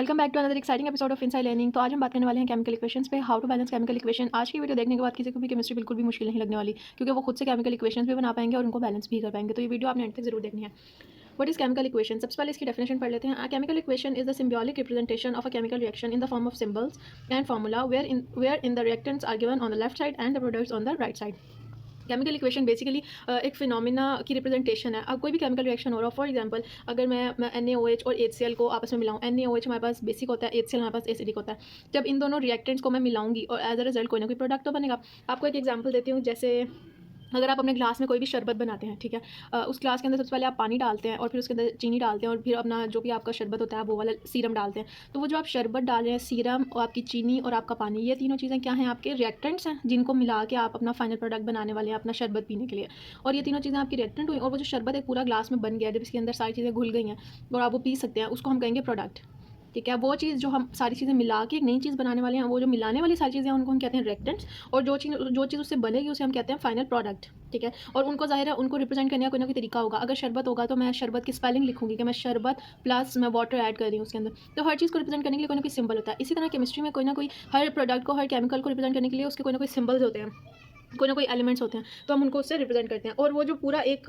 Welcome back to another exciting episode of Inside Learning. तो आज हम बात करने वाले हैं केमिकल इक्वेशंस पे, how to balance chemical equation. आज की वीडियो देखने के बाद किसी को भी केमिस्ट्री बिल्कुल भी मुश्किल नहीं लगने वाली, क्योंकि वो खुद से केमिकल इक्वेशंस भी बना पाएंगे और उनको बैलेंस भी कर पाएंगे। तो ये वीडियो आपने अंत तक जरूर देखनी है। What is chemical equation? सबसे पहले इसकी डेफिनेशन पढ़ लेते हैं। A chemical equation is the symbolic representation of a chemical reaction in the form of symbols and formula where in the reactants are given on the left side and the products on the right side. Chemical equation basically एक phenomena की representation है। अब कोई भी chemical reaction हो रहा हो, for example अगर मैं NaOH और HCl को आपस में मिलाऊँ, NaOH हमारे पास बेसिक होता है, HCl हमारे पास एसिडिक होता है। जब इन दोनों रिएक्टेंट्स को मैं मिलाऊंगी और एज अ रिजल्ट कोई ना कोई प्रोडक्ट तो बनेगा। आपको एक एग्जांपल देती हूँ। जैसे अगर आप अपने ग्लास में कोई भी शरबत बनाते हैं, ठीक है, उस ग्लास के अंदर सबसे पहले आप पानी डालते हैं और फिर उसके अंदर चीनी डालते हैं और फिर अपना जो भी आपका शरबत होता है वो वाला सीरम डालते हैं। तो वो जो आप शरबत डाल रहे हैं, सीरम और आपकी चीनी और आपका पानी, ये तीनों चीज़ें क्या हैं? आपके रिएक्टेंट्स हैं, जिनको मिला के आप अपना फाइनल प्रोडक्ट बनाने वाले हैं अपना शरबत पीने के लिए। और ये तीनों चीज़ें आपकी रिएक्टेंट हुई और वो जो शरबत एक पूरा ग्लास में बन गया, जब इसके अंदर सारी चीज़ें घुल गई हैं और आप वो पी सकते हैं, उसको हम कहेंगे प्रोडक्ट। ठीक है, वो चीज़ जो हम सारी चीज़ें मिला के एक नई चीज़ बनाने वाले हैं, वो जो मिलाने वाली सारी चीज़ें हैं उनको हम कहते हैं रिएक्टेंट्स। और जो चीज़ उससे बनेगी उसे हम कहते हैं फाइनल प्रोडक्ट। ठीक है, और उनको ज़ाहिर है उनको रिप्रेजेंट करने का कोई ना कोई तरीका होगा। अगर शरबत होगा तो मैं शरबत की स्पेलिंग लिखूंगी कि मैं शरबत प्लस मैं वाटर ऐड कर रही हूँ उसके अंदर। तो हर चीज़ को रिप्रेजेंट करने के लिए कोई ना कोई सिंबल होता है। इसी तरह केमिस्ट्री में कोई ना कोई हर प्रोडक्ट को, हर केमिकल को रिप्रेजेंट करने के लिए उसके कोई ना कोई सिंबल्स होते हैं, कोई ना कोई एलिमेंट्स होते हैं, तो हम उनको उससे रिप्रेजेंट करते हैं। और वो जो पूरा एक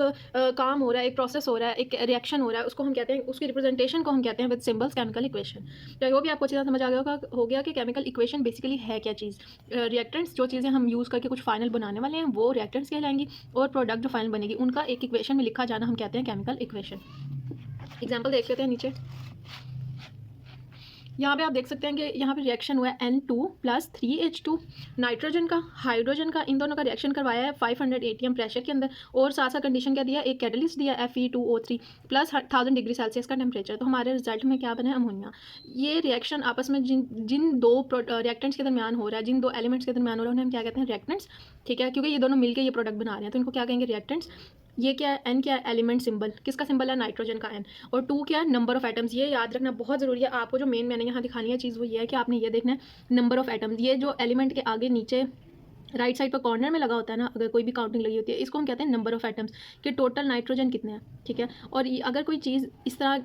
काम हो रहा है, एक प्रोसेस हो रहा है, एक रिएक्शन हो रहा है, उसको हम कहते हैं, उसकी रिप्रेजेंटेशन को हम कहते हैं विद सिंबल्स केमिकल इक्वेशन। तो वो भी आपको अच्छी तरह समझ आ गया हो गया कि केमिकल इक्वेशन बेसिकली है क्या चीज़। रिएक्टेंट्स, जो चीज़ें हम यूज़ करके कुछ फाइनल बनाने वाले हैं, वो रिएक्टेंट्स कहलाएंगी, और प्रोडक्ट जो फाइनल बनेगी उनका एक इक्वेशन में लिखा जाना हम कहते हैं केमिकल इक्वेशन। एग्जाम्पल देख लेते हैं नीचे। यहाँ पे आप देख सकते हैं कि यहाँ पे रिएक्शन हुआ है N2 + 3H2, नाइट्रोजन का, हाइड्रोजन का, इन दोनों का रिएक्शन करवाया है 500 ATM प्रेशर के अंदर, और साथ साथ कंडीशन क्या दिया, एक कैटलिस्ट दिया Fe2O3 + 1000 डिग्री सेल्सियस का टेम्परेचर। तो हमारे रिजल्ट में क्या बना है? अमोनिया। ये रिएक्शन आपस में जिन दो रिएक्टेंट्स के दरमियान हो रहा है, जिन दो एलिमेंट्स के दरमियान हो रहा है, उन्हें हम क्या कहते हैं? रिएक्टेंट्स। ठीक है, क्योंकि ये दोनों मिलकर ये प्रोडक्ट बना रहे हैं, तो इनको क्या कहेंगे? रिएक्टेंट्स। ये क्या है? N क्या है? Element symbol. किसका सिंबल है? नाइट्रोजन का N। और 2 क्या है? Number of atoms. ये याद रखना बहुत ज़रूरी है आपको। जो मेन मैंने यहाँ दिखानी है चीज़ वो ये है कि आपने ये देखना है नंबर ऑफ एटम्स। ये जो एलिमेंट के आगे नीचे राइट साइड पर कॉर्नर में लगा होता है ना, अगर कोई भी काउंटिंग लगी होती है, इसको हम कहते हैं नंबर ऑफ एटम्स, कि टोटल नाइट्रोजन कितने हैं। ठीक है, और अगर कोई चीज़ इस तरह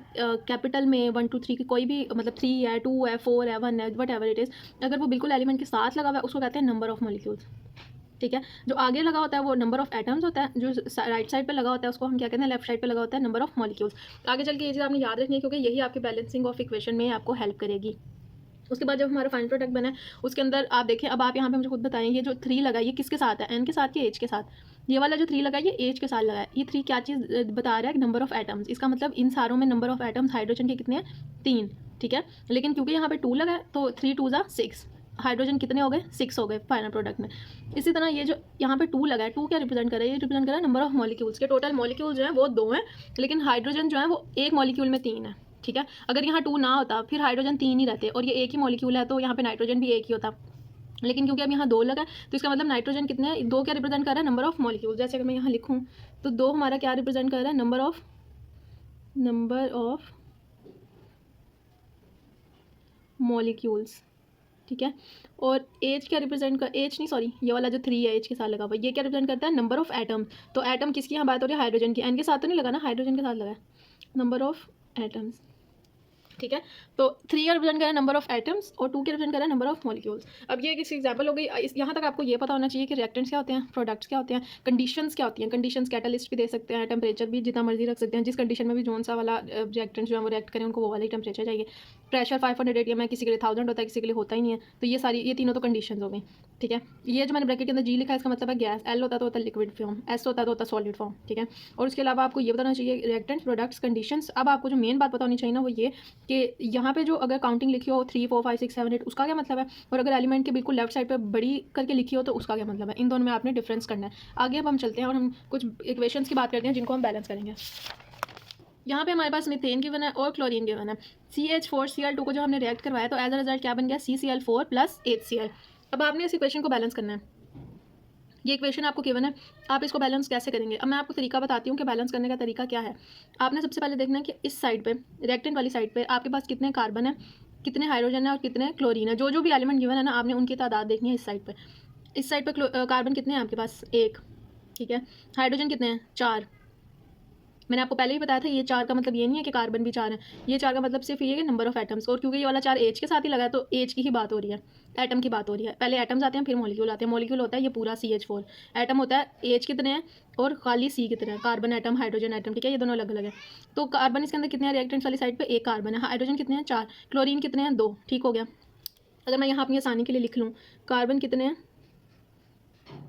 कैपिटल में 1 2 3 की कोई भी, मतलब 3 है, 2 है, 4 है, 1 है, वट एवर इट इज़, अगर वो बिल्कुल एलिमेंट के साथ लगा हुआ है, उसको कहते हैं नंबर ऑफ मॉलिक्यूल्स। ठीक है, जो आगे लगा होता है वो नंबर ऑफ एटम्स होता है, जो राइट साइड पे लगा होता है उसको हम क्या कहते हैं? लेफ्ट साइड पे लगा होता है नंबर ऑफ मॉलिक्यूल्स। आगे चल के ये चीज़ आपने याद रखनी है, क्योंकि यही आपके बैलेंसिंग ऑफ इक्वेशन में आपको हेल्प करेगी। उसके बाद जब हमारा फाइनल प्रोडक्ट बना है, उसके अंदर आप देखें, अब आप यहाँ पे मुझे खुद बताएं, ये जो 3 लगा है ये किसके साथ है? N के साथ कि H के साथ? ये वाला जो 3 लगा है ये H के साथ लगा है। ये 3 क्या चीज़ बता रहा है? Number of atoms. इसका मतलब इन सारों में नंबर ऑफ एटम्स हाइड्रोजन के कितने हैं? 3। ठीक है, लेकिन क्योंकि यहाँ पे 2 लगा है तो 3 2 ज़ा 6, हाइड्रोजन कितने हो गए? 6 हो गए फाइनल प्रोडक्ट में। इसी तरह ये जो यहाँ पे 2 लगा है, 2 क्या रिप्रेजेंट कर रहा है? ये रिप्रेजेंट कर रहा है नंबर ऑफ मॉलिक्यूल्स के। टोटल मॉलिक्यूल्स जो है वो 2 हैं, लेकिन हाइड्रोजन जो है वो एक मॉलिक्यूल में 3 है। ठीक है, अगर यहाँ 2 ना होता फिर हाइड्रोजन 3 ही रहते, और ये एक ही मॉलिक्यूल है तो यहाँ पे नाइट्रोजन भी एक ही होता। लेकिन क्योंकि अब यहाँ 2 लगा है तो इसका मतलब नाइट्रोजन कितने हैं? 2 क्या रिप्रेजेंट कर रहा है? Number of molecules. जैसे अगर मैं यहाँ लिखूँ तो 2 हमारा क्या रिप्रेजेंट कर रहा है? Number of molecules. ठीक है, और एच क्या रिप्रेजेंट कर, एच नहीं सॉरी, ये वाला जो 3 है एच के साथ लगा हुआ, ये क्या रिप्रेजेंट करता है? Number of atom. तो एटम किसकी यहाँ बात हो रही है? हाइड्रोजन की। एन के साथ तो नहीं लगा ना, हाइड्रोजन के साथ लगा है नंबर ऑफ एटम्स। ठीक है, तो 3 का रिप्रेजेंट कर रहा है नंबर ऑफ एटम्स और 2 के रिप्रेजेंट कर रहा है नंबर ऑफ मॉलिक्यूल्स। अब ये किसी एग्जांपल हो गई। यहाँ तक आपको ये पता होना चाहिए कि रिएक्टेंट्स क्या होते हैं, प्रोडक्ट्स क्या होते हैं, कंडीशंस क्या होती हैं। कंडीशंस कैटलिस्ट भी दे सकते हैं, टेम्परेचर भी जितना मर्जी रख सकते हैं, जिस कंडीशन में भी जोन सा वाला रिएक्टेंट्स जो है वो रिएक्ट करें उनको वो वाला ही टेम्परेचर चाहिए। प्रेशर 500 ATM है, किसी के लिए 1000 होता है, किसी के लिए होता ही नहीं है। तो ये तीनों तो कंडीशन हो गई। ठीक है, ये जो मैंने ब्रैकेट के अंदर जी लिखा है इसका मतलब है गैस। एल होता है लिक्विड फॉर्म, एस होता है सॉलिड फॉर्म। ठीक है, और उसके अलावा आपको ये बताना चाहिए रिएक्टेंट्स, प्रोडक्ट्स, कंडीशंस। अब आपको जो मेन बात पता होनी चाहिए ना वो ये कि यहाँ पे जो अगर काउंटिंग लिखी हो 3 4 5 6 7 8 उसका क्या मतलब है, और अगर एलिमेंट के बिल्कुल लेफ्ट साइड पे बड़ी करके लिखी हो तो उसका क्या मतलब है। इन दोनों में आपने डिफरेंस करना है। आगे अब हम चलते हैं और हम कुछ इक्वेशंस की बात करते हैं जिनको हम बैलेंस करेंगे। यहाँ पे हमारे पास मीथेन गिवन है और क्लोरीन गिवन है। CH4Cl2 को जो हमने रिएक्ट करवाया तो एज अ रिजल्ट क्या बन गया? CCl4 + HCl। अब आपने इस इक्वेशन को बैलेंस करना है। ये इक्वेशन आपको गिवन है, आप इसको बैलेंस कैसे करेंगे? अब मैं आपको तरीका बताती हूँ कि बैलेंस करने का तरीका क्या है। आपने सबसे पहले देखना है कि इस साइड पे, रिएक्टेंट वाली साइड पे आपके पास कितने कार्बन है, कितने हाइड्रोजन है और कितने क्लोरीन है। जो भी एलिमेंट गिवन है ना, आपने उनकी तादाद देखनी है इस साइड पे। इस साइड पे कार्बन कितने हैं आपके पास? 1। ठीक है, हाइड्रोजन कितने हैं? 4। मैंने आपको पहले ही बताया था ये 4 का मतलब ये नहीं है कि कार्बन भी 4 है, ये 4 का मतलब सिर्फ ये है कि नंबर ऑफ एटम्स, और क्योंकि ये वाला 4 एच के साथ ही लगा है तो एच की ही बात हो रही है, एटम की बात हो रही है। पहले एटम्स आते हैं फिर मॉलिक्यूल आते हैं। मॉलिक्यूल होता है ये पूरा CH4, एटम होता है एच कितने हैं और खाली सी कितने हैं, कार्बन एटम हाइड्रोजन एटम, ठीक है, ये दोनों अलग अलग है। तो कार्बन इसके अंदर कितने हैं, रिएक्टेंट्स वाली साइड पर एक कार्बन है, हाइड्रोजन कितने हैं 4, क्लोरीन कितने हैं 2, ठीक हो गया। अगर मैं यहाँ अपनी आसानी के लिए लिख लूँ, कार्बन कितने हैं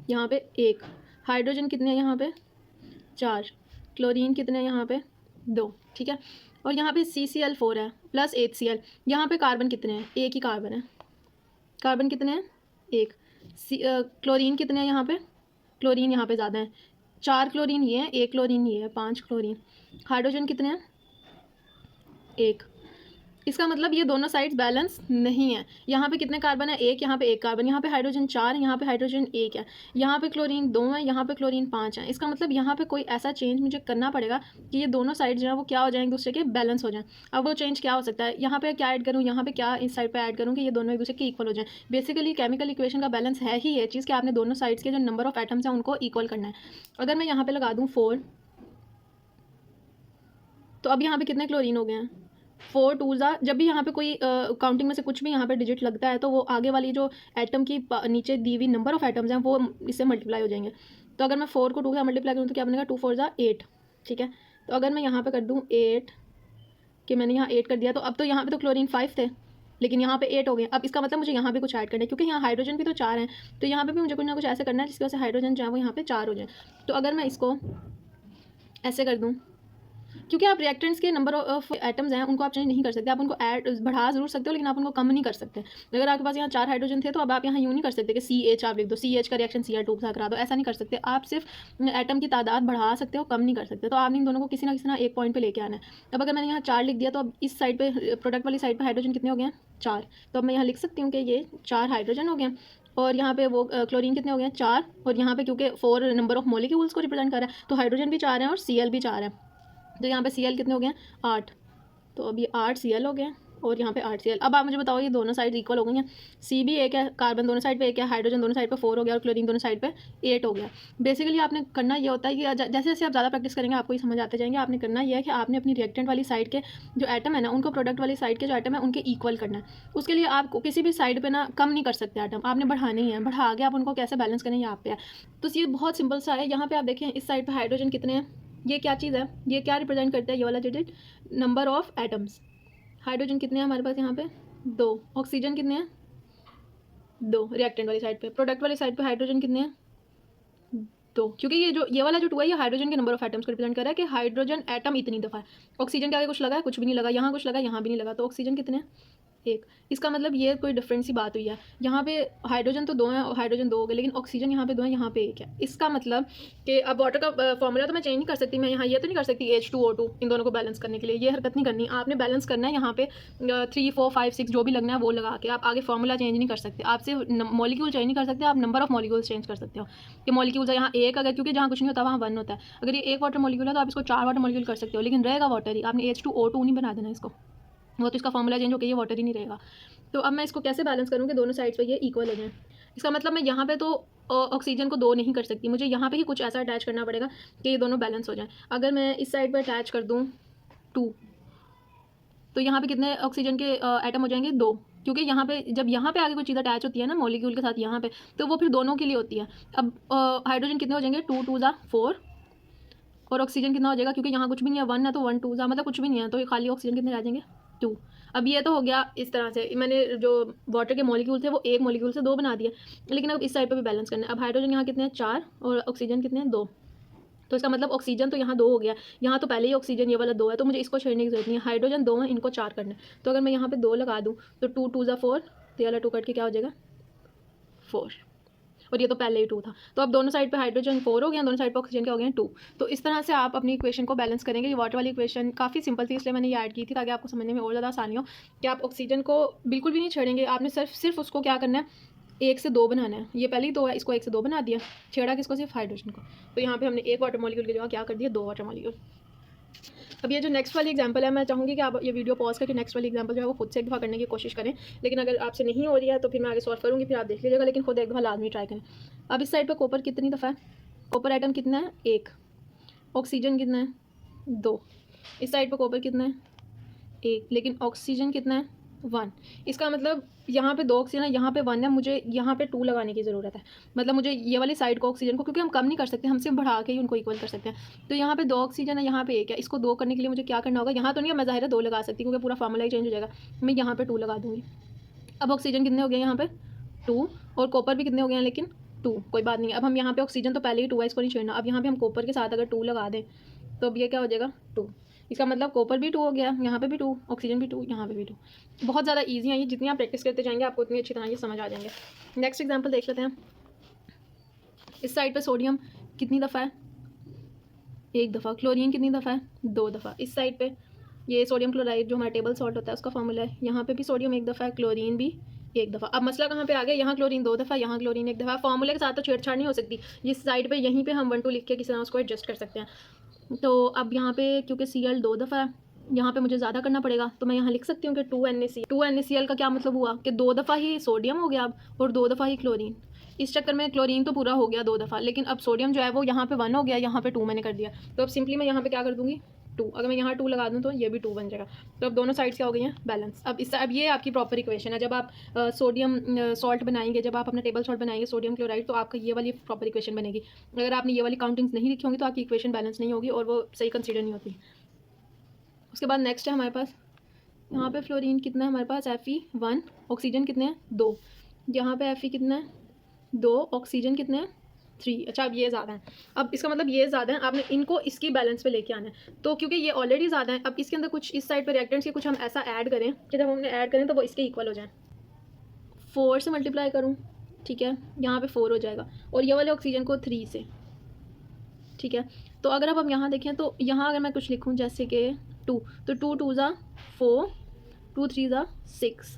यहाँ पे 1, हाइड्रोजन कितने हैं यहाँ पे 4, क्लोरीन कितने हैं यहाँ पे 2, ठीक है। और यहाँ पे CCl4 है प्लस HCl, यहाँ पे कार्बन कितने हैं, एक ही कार्बन है, कार्बन कितने हैं 1, क्लोरीन कितने हैं यहाँ पे, क्लोरीन यहाँ पे ज़्यादा है, 4 क्लोरीन ये है, 1 क्लोरीन ये है, 5 क्लोरीन। हाइड्रोजन कितने हैं 1, इसका मतलब ये दोनों साइड्स बैलेंस नहीं है। यहाँ पे कितने कार्बन है, एक, यहाँ पे एक कार्बन, यहाँ पे हाइड्रोजन 4 है, यहाँ पे हाइड्रोजन 1 है, यहाँ पे क्लोरीन 2 है, यहाँ पे क्लोरीन 5 है। इसका मतलब यहाँ पे कोई ऐसा चेंज मुझे करना पड़ेगा कि ये दोनों साइड जो है वो क्या हो जाए, एक दूसरे के बैलेंस हो जाए। अब वो चेंज क्या हो सकता है, यहाँ पे क्या ऐड करूँ, यहाँ पे क्या इस साइड पर ऐड करूँ कि ये दोनों एक दूसरे के इक्वल हो जाए। बेसिकली केमिकल इक्वेशन का बैलेंस है ही ये चीज़ कि आपने दोनों साइड्स के जो नंबर ऑफ एटम्स हैं उनको इक्वल करना है। अगर मैं यहाँ पर लगा दूँ 4, तो अब यहाँ पे कितने क्लोरीन हो गए हैं, 4 2 जब भी यहाँ पे कोई काउंटिंग में से कुछ भी यहाँ पे डिजिट लगता है तो वो आगे वाली जो एटम की नीचे दी हुई नंबर ऑफ एटम्स हैं वो इससे मल्टीप्लाई हो जाएंगे। तो अगर मैं 4 को 2 से मल्टीप्लाई करूँ तो क्या बनेगा, 2 4 8, ठीक है। तो अगर मैं यहाँ पे कर दूँ 8, कि मैंने यहाँ 8 कर दिया, तो अब तो यहाँ पे तो क्लोरीन 5 थे लेकिन यहाँ पे 8 हो गए। अब इसका मतलब मुझे यहाँ पे कुछ ऐड करना है, क्योंकि यहाँ हाइड्रोजन भी तो 4 हैं, तो यहाँ पे भी मुझे कुछ ना कुछ ऐसे करना है जिसकी वजह से हाइड्रोजन जो है वो यहाँ पे 4 हो जाए। तो अगर मैं इसको ऐसे कर दूँ, क्योंकि आप रिएक्टेंट्स के नंबर ऑफ एटम्स हैं उनको आप चेंज नहीं कर सकते, आप उनको ऐड बढ़ा जरूर सकते हो लेकिन आप उनको कम नहीं कर सकते। अगर आपके पास यहाँ 4 हाइड्रोजन थे तो अब आप यहाँ यूँ नहीं कर सकते कि CH आप लिख दो, CH का रिएक्शन Cl2 के साथ करा दो, ऐसा नहीं कर सकते। आप सिर्फ एटम की तादाद बढ़ा सकते हो, कम नहीं कर सकते। तो आपने इन दोनों को किसी ना एक पॉइंट पर लेके आना है। अब अगर मैंने यहाँ 4 लिख दिया तो अब इस साइड पर प्रोडक्ट वाली साइड पर हाइड्रोजन कितने हो गए हैं 4, तो अब मैं यहाँ लिख सकती हूँ कि ये 4 हाइड्रोजन हो गए। और यहाँ पे वो क्लोरीन कितने हो गए हैं 4, और यहाँ पे क्योंकि 4 नंबर ऑफ मॉलिक्यूल्स को रिप्रेजेंट कर रहा है तो हाइड्रोजन भी 4 है और Cl भी 4 है। तो यहाँ पे Cl कितने हो गए 8, तो अभी 8 Cl हो गए और यहाँ पे 8 Cl। अब आप मुझे बताओ ये दोनों साइड इक्वल हो गई हैं, C भी एक है, कार्बन दोनों साइड पे एक है, हाइड्रोजन दोनों साइड पे 4 हो गया और क्लोरीन दोनों साइड पे 8 हो गया। बेसिकली आपने करना ये होता है कि जैसे जैसे आप ज़्यादा प्रैक्टिस करेंगे आपको ये समझ आते जाएंगे। आपने करना यह है कि आपने अपनी रिएक्टेंट वाली साइड के जो एटम है ना उनको प्रोडक्ट वाली साइड के जो एटम है उनके इक्वल करना है। उसके लिए आपको किसी भी साइड पर ना कम नहीं कर सकते एटम, आपने बढ़ाने ही है, बढ़ा के आप उनको कैसे बैलेंस करें यहाँ पे है। तो ये बहुत सिंपल सा है। यहाँ पर आप देखें इस साइड पर हाइड्रोजन कितने हैं, ये क्या चीज़ है, ये क्या रिप्रेजेंट करता है, ये वाला digit number of atoms. Hydrogen कितने हैं हमारे पास यहाँ पे 2, ऑक्सीजन कितने हैं 2 रिएक्टेंट वाली साइड पे, प्रोडक्ट वाली साइड पे हाइड्रोजन कितने हैं 2, क्योंकि ये वाला जो 2 है ये हाइड्रोजन के नंबर ऑफ एटम्स को रिप्रेजेंट कर रहा है कि हाइड्रोजन एटम इतनी दफ़ा है। ऑक्सीजन के आगे कुछ लगा है, कुछ भी नहीं लगा, यहाँ कुछ लगा यहाँ भी नहीं लगा, तो ऑक्सीजन कितने हैं 1। इसका मतलब ये कोई डिफरेंट सी बात हुई है। यहाँ पे हाइड्रोजन तो 2 हैं, हाइड्रोजन 2 हो गए, लेकिन ऑक्सीजन यहाँ पे 2 है, यहाँ पे 1 है। इसका मतलब कि अब वाटर का फॉर्मूला तो मैं चेंज नहीं कर सकती, मैं यहाँ ये तो नहीं कर सकती H2O2 इन दोनों को बैलेंस करने के लिए, ये हरकत नहीं करनी। आपने बैलेंस करना है यहाँ पे 3 4 5 6 जो भी लगना है वो लगा के, आप आगे फॉर्मूला चेंज नहीं कर सकते। आप सिर्फ मॉलिक्यूल चेंज नहीं कर सकते, आप नंबर ऑफ मॉलिक्यूल्स चेंज कर सकते हो कि मॉलिक्यूल्स यहाँ एक, अगर क्योंकि जहाँ कुछ नहीं होता वहाँ 1 होता है। अगर ये एक वाटर मॉलिक्यूल है तो आप इसको 4 वाटर मॉलिक्यूल कर सकते हो, लेकिन रहेगा वाटर ही, आपने H2O2 नहीं बना देना इसको, वो तो इसका फॉर्मूला चेंज होकर ये वाटर ही नहीं रहेगा। तो अब मैं इसको कैसे बैलेंस करूँ कि दोनों साइड्स पे ये इक्वल हो जाए। इसका मतलब मैं यहाँ पे तो ऑक्सीजन को 2 नहीं कर सकती, मुझे यहाँ पे ही कुछ ऐसा अटैच करना पड़ेगा कि ये दोनों बैलेंस हो जाए। अगर मैं इस साइड पर अटैच कर दूँ 2, तो यहाँ पे कितने ऑक्सीजन के एटम हो जाएंगे 2, क्योंकि यहाँ पे जब यहाँ पे आगे कोई चीज़ अटैच होती है ना मॉलिक्यूल के साथ यहाँ पे, तो वो फिर दोनों के लिए होती है। अब हाइड्रोजन कितने हो जाएंगे 2 2 4, और ऑक्सीजन कितना हो जाएगा, क्योंकि यहाँ कुछ भी नहीं है 1 है तो 1 2 मतलब कुछ भी नहीं है, तो ये खाली ऑक्सीजन कितने रह जाएंगे 2। अब ये तो हो गया इस तरह से, मैंने जो वाटर के मॉलिक्यूल थे वो एक मॉलिक्यूल से 2 बना दिए, लेकिन अब इस साइड पे भी बैलेंस करना है। अब हाइड्रोजन यहाँ कितने हैं 4 और ऑक्सीजन कितने हैं 2, तो इसका मतलब ऑक्सीजन तो यहाँ 2 हो गया, यहाँ तो पहले ही ऑक्सीजन ये वाला 2 है, तो मुझे इसको छेड़ने की जरूरत नहीं है। हाइड्रोजन 2 है, इनको 4 करना है, तो अगर मैं यहाँ पे 2 लगा दूँ तो 2 2 4, तो ये वाला 2 कट के क्या हो जाएगा 4, और ये तो पहले ही 2 था। तो अब दोनों साइड पे हाइड्रोजन 4 हो गया, दोनों साइड पे ऑक्सीजन क्या हो गया 2। तो इस तरह से आप अपनी इक्वेशन को बैलेंस करेंगे। ये वाटर वाली इक्वेशन काफ़ी सिंपल थी, इसलिए मैंने ये ऐड की थी ताकि आपको समझने में और ज़्यादा आसानी हो कि आप ऑक्सीजन को बिल्कुल भी नहीं छेड़ेंगे, आपने सिर्फ उसको क्या करना है 1 से 2 बनाना है। ये पहले ही 2 है, इसको 1 से 2 बना दिया, छेड़ा किसको सिर्फ हाइड्रोजन को। तो यहाँ पर हमने 1 वाटर मॉलिक्यूल की जगह क्या कर दिया 2 वाटर मॉलिक्यूल। अब ये जो नेक्स्ट वाली एग्जांपल है, मैं चाहूँगी कि आप ये वीडियो पॉज करके नेक्स्ट वाली एग्जांपल जो है वो खुद से एक दफ़ा करने की कोशिश करें, लेकिन अगर आपसे नहीं हो रही है तो फिर मैं आगे सॉल्व करूँगी, फिर आप देख लीजिएगा, लेकिन खुद एक दफ़ा लाजमी ट्राई करें। अब इस साइड पर कॉपर कितनी दफ़ा है, कॉपर एटम कितना है 1, ऑक्सीजन कितना है 2, इस साइड पर कॉपर कितना है 1, लेकिन ऑक्सीजन कितना है 1। इसका मतलब यहाँ पे 2 ऑक्सीजन है, यहाँ पे 1 है, मुझे यहाँ पे 2 लगाने की ज़रूरत है। मतलब मुझे ये वाली साइड को ऑक्सीजन को, क्योंकि हम कम नहीं कर सकते, हम सिर्फ बढ़ा के ही उनको इक्वल कर सकते हैं। तो यहाँ पे 2 ऑक्सीजन है, यहाँ पे 1 है, इसको 2 करने के लिए मुझे क्या करना होगा, यहाँ तो नहीं है, मैं ज़ाहिर है 2 लगा सकती हूँ क्योंकि पूरा फार्मूला ही चेंज हो जाएगा। मैं यहाँ पे 2 लगा दूँगी। अब ऑक्सीजन कितने हो गए यहाँ पे 2, और कॉपर भी कितने हो गए हैं लेकिन 2, कोई बात नहीं। अब हम यहाँ पे ऑक्सीजन तो पहले ही 2 है, इसको नहीं छेड़ना। अब यहाँ पे हम कॉपर के साथ अगर 2 लगा दें तो अब ये क्या हो जाएगा 2। इसका मतलब कॉपर भी 2 हो गया, यहाँ पे भी 2, ऑक्सीजन भी 2, यहाँ पे भी 2। बहुत ज़्यादा ईजी है ये, जितनी आप प्रैक्टिस करते जाएंगे आपको उतनी अच्छी तरह ये समझ आ जाएंगे। नेक्स्ट एग्जाम्पल देख लेते हैं। इस साइड पे सोडियम कितनी दफ़ा है 1 दफ़ा, क्लोरीन कितनी दफ़ा है 2 दफ़ा। इस साइड पे ये सोडियम क्लोराइड जो हमारा टेबल सॉल्ट होता है उसका फार्मूला है, यहाँ पे भी सोडियम 1 दफ़ा है, क्लोरीन भी 1 दफ़ा। अब मसला कहाँ पे आ गया, यहाँ क्लोरीन 2 दफ़ा, यहाँ क्लोरीन 1 दफ़ा। फार्मूले के साथ तो छेड़छाड़ नहीं हो सकती, जिस साइड पे यहीं पे हम 1 2 लिख के किसी तरह उसको एडजस्ट कर सकते हैं। तो अब यहाँ पे क्योंकि Cl 2 दफ़ा है, यहाँ पे मुझे ज़्यादा करना पड़ेगा, तो मैं यहाँ लिख सकती हूँ कि 2NaCl का क्या मतलब हुआ कि 2 दफ़ा ही सोडियम हो गया अब, और 2 दफ़ा ही क्लोरीन। इस चक्कर में क्लोरीन तो पूरा हो गया 2 दफ़ा, लेकिन अब सोडियम जो है वो यहाँ पे 1 हो गया, यहाँ पे 2 मैंने कर दिया। तो अब सिंपली मैं यहाँ पे क्या कर दूँगी 2, अगर मैं यहाँ 2 लगा दूँ तो ये भी 2 बन जाएगा। तो अब दोनों साइड्स क्या हो गई हैं बैलेंस। अब ये आपकी प्रॉपर इक्वेशन है। जब आप सोडियम सॉल्ट बनाएंगे, जब आप अपना टेबल सॉल्ट बनाएंगे सोडियम क्लोराइड, तो आपका ये वाली प्रॉपर इक्वेशन बनेगी। अगर आपने ये वाली काउंटिंग्स नहीं लिखी होंगी तो आपकी इक्वेशन बैलेंस नहीं होगी और वो सही कंसिडर नहीं होती। उसके बाद नेक्स्ट है हमारे पास, यहाँ पे फ्लोरीन कितना है हमारे पास Fe1, ऑक्सीजन कितने हैं 2, यहाँ पे Fe कितना है 2, ऑक्सीजन कितने हैं 3। अच्छा अब ये ज़्यादा है, अब इसका मतलब ये ज़्यादा है, आपने इनको इसकी बैलेंस पे लेके आना है। तो क्योंकि ये ऑलरेडी ज़्यादा है, अब इसके अंदर कुछ इस साइड पर रिएक्टेंट्स के कुछ हम ऐसा ऐड करें कि जब हमने ऐड करें तो वो इसके इक्वल हो जाए। 4 से मल्टीप्लाई करूँ, ठीक है, यहाँ पे 4 हो जाएगा, और ये वाले ऑक्सीजन को 3 से, ठीक है। तो अगर अब हम यहाँ देखें तो यहाँ अगर मैं कुछ लिखूँ जैसे कि 2, तो 2 2 ज़ा 4, 2 3 ज़ा 6,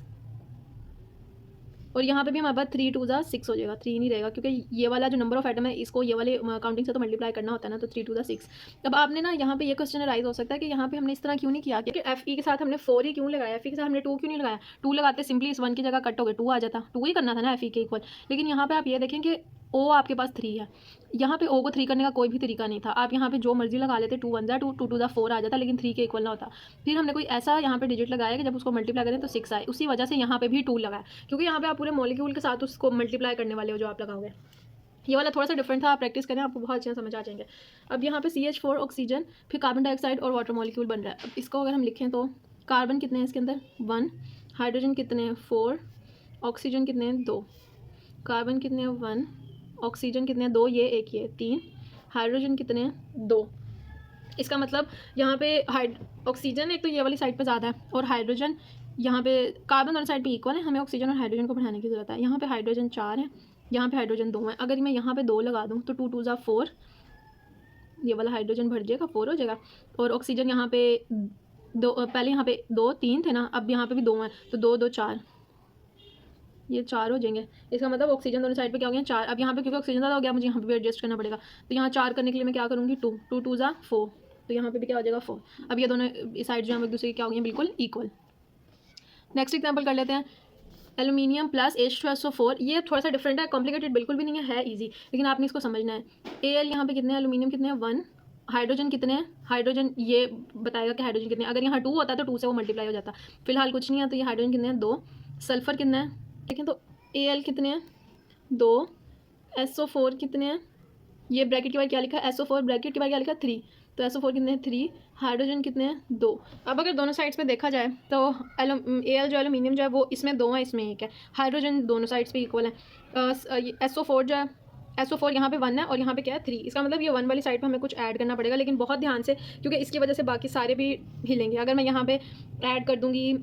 और यहाँ पे भी हमारे पास 3 2 ज़ा 6 हो जाएगा, 3 नहीं रहेगा क्योंकि ये वाला जो नंबर ऑफ आइटम है इसको ये वाले काउंटिंग से तो मल्टीप्लाई करना होता है ना, तो 3 2 ज़ा 6। अब आपने ना यहाँ पे ये क्वेश्चन राइज हो सकता है कि यहाँ पे हमने इस तरह क्यों नहीं किया कि Fe के साथ हमने 4 ही क्यों लगाया, Fe के साथ हमने 2 क्यों नहीं लगाया। 2 लगाते सिंपली इस 1 की जगह कट हो गए 2 आ जाता, 2 ही करना था ना Fe के इक्वल। लेकिन यहाँ पे आप ये देखें कि O आपके पास 3 है, यहाँ पे O को 3 करने का कोई भी तरीका नहीं था। आप यहाँ पे जो मर्जी लगा लेते, 2 1 ज़ा 2, 2 2 ज़ा 4 आ जाता, लेकिन 3 के इक्वल ना होता। फिर हमने कोई ऐसा यहाँ पे डिजिट लगाया कि जब उसको मल्टीप्लाई करें तो 6 आए, उसी वजह से यहाँ पे भी 2 लगाया, क्योंकि यहाँ पे आप पूरे मॉलिक्यूल के साथ उसको मल्टीप्लाई करने वाले हो जो आप लगाओगे। ये वाला थोड़ा सा डिफरेंट था, आप प्रैक्टिस करें आपको बहुत अच्छे से समझ आ जाएंगे। अब यहाँ पे CH4 ऑक्सीजन, फिर कार्बन डाइऑक्साइड और वाटर मॉलिक्यूल बन रहा है। अब इसको अगर हम लिखें तो कार्बन कितने हैं इसके अंदर 1, हाइड्रोजन कितने हैं 4, ऑक्सीजन कितने हैं 2, कार्बन कितने हैं 1, ऑक्सीजन कितने हैं 2, ये 1 ये 3, हाइड्रोजन कितने हैं 2। इसका मतलब यहाँ पे ऑक्सीजन एक तो ये वाली साइड पे ज़्यादा है, और हाइड्रोजन यहाँ पे, कार्बन दोनों साइड पे इक्वल है, हमें ऑक्सीजन और हाइड्रोजन को बढ़ाने की ज़रूरत है। यहाँ पे हाइड्रोजन 4 है, यहाँ पे हाइड्रोजन 2 है। अगर मैं यहाँ पे 2 लगा दूँ तो 2 2 ज़ा 4, ये वाला हाइड्रोजन भर जाएगा 4 हो जाएगा, और ऑक्सीजन यहाँ पे 2, पहले यहाँ पे 2 3 थे ना, अब यहाँ पे भी 2 हैं, तो 2 2 4, ये 4 हो जाएंगे। इसका मतलब ऑक्सीजन दोनों साइड पे क्या हो गया 4। अब यहाँ पे क्योंकि ऑक्सीजन ज़्यादा हो गया मुझे यहाँ पे भी एडजस्ट करना पड़ेगा, तो यहाँ 4 करने के लिए मैं क्या करूँगी 2 2 2 ज़ा 4, तो यहाँ पे भी क्या हो जाएगा 4। अब ये दोनों साइड जो हम एक दूसरे की क्या हो गई बिल्कुल इक्वल। नेक्स्ट एग्जाम्पल कर लेते हैं, एल्यूमिनियम प्लस H2SO4। ये थोड़ा सा डिफरेंट है, कॉम्प्लिकेटेड बिल्कुल भी नहीं है ईजी, लेकिन आपने इसको समझना है। Al यहाँ पे कितने हैं, एल्यूमिनियम कितने हैं 1, हाइड्रोजन कितने हैं, हाइड्रोजन ये बताएगा कि हाइड्रोजन कितने हैं, अगर यहाँ 2 होता तो 2 से वो मल्टीप्लाई हो जाता, फिलहाल कुछ नहीं है, तो ये हाइड्रोजन कितने हैं 2, सल्फर कितना है, देखें तो Al कितने हैं 2, SO4 कितने हैं, ये ब्रैकेट के बाद क्या लिखा है SO4, ब्रैकेट के बाद क्या लिखा है 3, तो SO4 कितने हैं 3, हाइड्रोजन कितने हैं 2। अब अगर दोनों साइड्स पे देखा जाए तो Al जो एल्यूमिनियम जो है वो इसमें 2 है, इसमें 1 है, हाइड्रोजन दोनों साइड्स पे इक्वल है। SO4 जो है, SO4 यहाँ पे 1 है और यहाँ पे क्या है 3, इसका मतलब ये 1 वाली साइड पे हमें कुछ ऐड करना पड़ेगा, लेकिन बहुत ध्यान से, क्योंकि इसकी वजह से बाकी सारे भी हिलेंगे। अगर मैं यहाँ पे ऐड कर दूँगी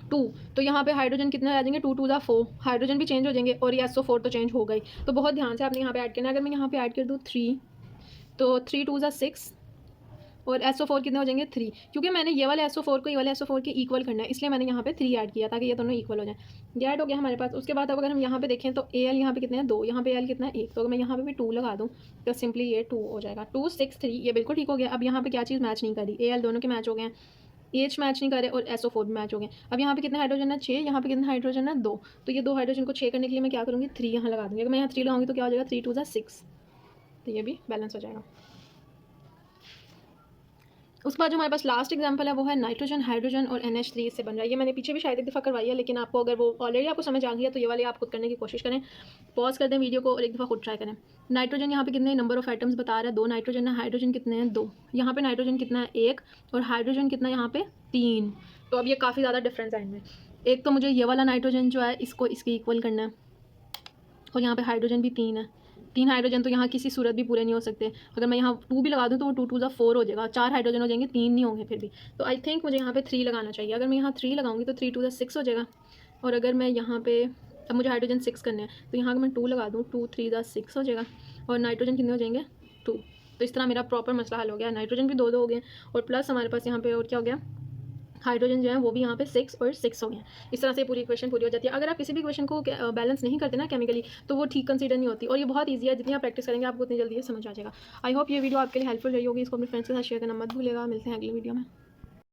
2, तो यहाँ पे हाइड्रोजन कितने आ जाएंगे 2 2 ज़ा 4, हाइड्रोजन भी चेंज हो जाएंगे, और ये SO4 तो चेंज हो गई। तो बहुत ध्यान से आपने यहाँ पे ऐड करना है। अगर मैं यहाँ पे ऐड कर दूँ 3, तो 3 2 ज़ा 6, और SO4 कितने हो जाएंगे 3, क्योंकि मैंने ये वाले SO4 को ये वाले SO4 के इक्वल करना है, इसलिए मैंने यहाँ पे 3 ऐड किया ताकि ये दोनों इक्वल हो जाए। ये ऐड हो गया हमारे पास। उसके बाद अब अगर हम यहाँ पे देखें तो Al यहाँ पे कितने हैं 2, यहाँ पे Al कितना है 1, तो अगर मैं यहाँ पे भी 2 लगा दूँ तो सिंपली ये 2 हो जाएगा, 2 6 3, ये बिल्कुल ठीक हो गया। अब यहाँ पे क्या चीज़ मैच नहीं करी, Al दोनों के मैच हो गए हैं, H मैच नहीं करे और SO4 भी मैच हो गए। अब यहाँ पे कितने हाइड्रोजन है 6, यहाँ पे कितने हाइड्रोजन है 2, तो ये 2 हाइड्रोजन को 6 करने के लिए मैं क्या करूँगी 3 यहाँ लगा दूँगी। अगर मैं यहाँ 3 लगाऊंगी तो क्या हो जाएगा 3 2 ज़ा 6, तो ये भी बैलेंस हो जाएगा। उसके बाद जो हमारे पास लास्ट एग्जांपल है वो है नाइट्रोजन, हाइड्रोजन और NH3 इससे बन रहा है। ये मैंने पीछे भी शायद एक दफ़ा करवाई है, लेकिन आपको अगर वो ऑलरेडी आपको समझ आ गई है तो ये वाली आप खुद करने की कोशिश करें। पॉज कर दें वीडियो को और एक दफ़ा खुद ट्राई करें। नाइट्रोजन यहाँ पे कितने नंबर ऑफ एटम्स बता रहा है, 2 नाइट्रोजन है। हाइड्रोजन कितने हैं, 2। यहाँ पे नाइट्रोजन कितना है, 1। और हाइड्रोजन कितना है यहाँ पे, 3। तो अब ये काफ़ी ज़्यादा डिफरेंस है इनमें। एक तो मुझे ये वाला नाइट्रोजन जो है इसको इसके इक्वल करना है, और यहाँ पे हाइड्रोजन भी 3 है। 3 हाइड्रोजन तो यहाँ किसी सूरत भी पूरे नहीं हो सकते। अगर मैं यहाँ 2 भी लगा दूँ तो वो 2 2 4 हो जाएगा, 4 हाइड्रोजन हो जाएंगे, 3 नहीं होंगे फिर भी। तो आई थिंक मुझे यहाँ पे 3 लगाना चाहिए। अगर मैं यहाँ 3 लगाऊंगी तो 3 2 6 हो जाएगा। और अगर मैं यहाँ पे, अब मुझे हाइड्रोजन 6 करने हैं, तो यहाँ अगर मैं 2 लगा दूँ, 2 3 6 हो जाएगा। और नाइट्रोजन कितने हो जाएंगे, 2। तो इस तरह मेरा प्रॉपर मसला हल हो गया। नाइट्रोजन भी 2 2 हो गए, और प्लस हमारे पास यहाँ पे और क्या हो गया, हाइड्रोजन जो है वो भी यहाँ पे 6 और 6 हो गए। इस तरह से पूरी इक्वेशन पूरी हो जाती है। अगर आप किसी भी इक्वेशन को बैलेंस नहीं करते ना केमिकली, तो वो ठीक कंसीडर नहीं होती। और ये बहुत ईजी है, जितनी आप प्रैक्टिस करेंगे आपको उतनी जल्दी ये समझ आ जाएगा। आई होप ये वीडियो आपके लिए हेल्पफुल रही होगी। इसको अपने फ्रेंड्स के साथ शेयर करना मत भूलिएगा। मिलते हैं अगली वीडियो में।